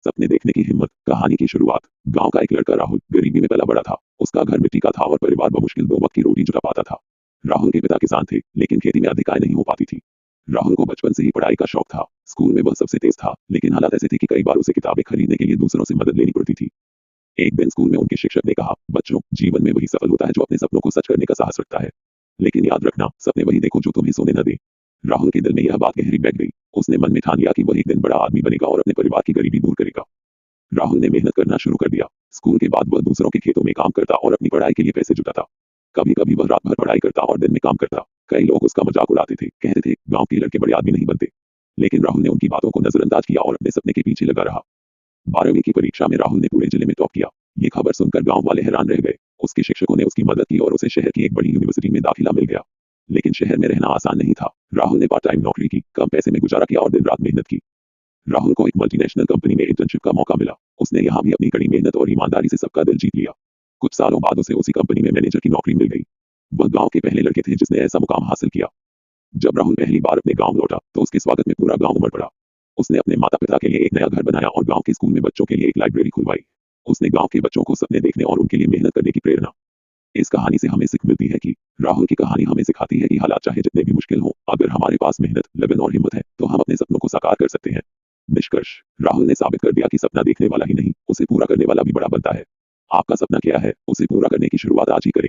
सपने देखने की हिम्मत। कहानी की शुरुआत। गांव का एक लड़का राहुल गरीबी में पला बड़ा था। उसका घर मिट्टी का था और परिवार बमुश्किल दो वक्त की रोटी जुटा पाता था। राहुल के पिता किसान थे, लेकिन खेती में अधिक आय नहीं हो पाती थी। राहुल को बचपन से ही पढ़ाई का शौक था। स्कूल में वह सबसे तेज था, लेकिन हालात ऐसे थे कि कई बार उसे किताबें खरीदने के लिए दूसरों से मदद लेनी पड़ती थी। एक दिन स्कूल में उनके शिक्षक ने कहा, बच्चों, जीवन में वही सफल होता है जो अपने सपनों को सच करने का साहस रखता है। लेकिन याद रखना, सपने वही देखो जो तुम्हें सोने न दे। राहुल के दिल में यह बात गहरी बैठ गई। उसने मन में ठान लिया कि वह एक दिन बड़ा आदमी बनेगा और अपने परिवार की गरीबी दूर करेगा। राहुल ने मेहनत करना शुरू कर दिया। स्कूल के बाद वह दूसरों के खेतों में काम करता और अपनी पढ़ाई के लिए पैसे जुटाता। कभी कभी वह रात भर पढ़ाई करता और दिन में काम करता। कई लोग उसका मजाक उड़ाते थे, कहते थे, गांव के लड़के बड़े आदमी नहीं बनते। लेकिन राहुल ने उनकी बातों को नजरअंदाज किया और अपने सपने के पीछे लगा रहा। 12वीं की परीक्षा में राहुल ने पूरे जिले में टॉप किया। ये खबर सुनकर गांव वाले हैरान रह गए। उसके शिक्षकों ने उसकी मदद की और उसे शहर की एक बड़ी यूनिवर्सिटी में दाखिला मिल गया। लेकिन शहर में रहना आसान नहीं था। राहुल ने पार्ट टाइम नौकरी की, कम पैसे में गुजारा किया और दिन रात मेहनत की। राहुल को एक मल्टीनेशनल कंपनी में इंटर्नशिप का मौका मिला। उसने यहाँ भी अपनी कड़ी मेहनत और ईमानदारी से सबका दिल जीत लिया। कुछ सालों बाद उसे उसी कंपनी में मैनेजर की नौकरी मिल गई। वह गांव के पहले लड़के थे जिसने ऐसा मुकाम हासिल किया। जब राहुल पहली बार अपने गांव लौटा तो उसके स्वागत में पूरा गांव उमड़ पड़ा। उसने अपने माता पिता के लिए एक नया घर बनाया और गांव के स्कूल में बच्चों के लिए एक लाइब्रेरी खुलवाई। उसने गांव के बच्चों को सपने देखने और उनके लिए मेहनत करने की प्रेरणा। इस कहानी से हमें सीख मिलती है कि राहुल की कहानी हमें सिखाती है कि हालात चाहे जितने भी मुश्किल हों, अगर हमारे पास मेहनत, लगन और हिम्मत है तो हम अपने सपनों को साकार कर सकते हैं। निष्कर्ष। राहुल ने साबित कर दिया कि सपना देखने वाला ही नहीं, उसे पूरा करने वाला भी बड़ा बनता है। आपका सपना क्या है? उसे पूरा करने की शुरुआत आज ही करें।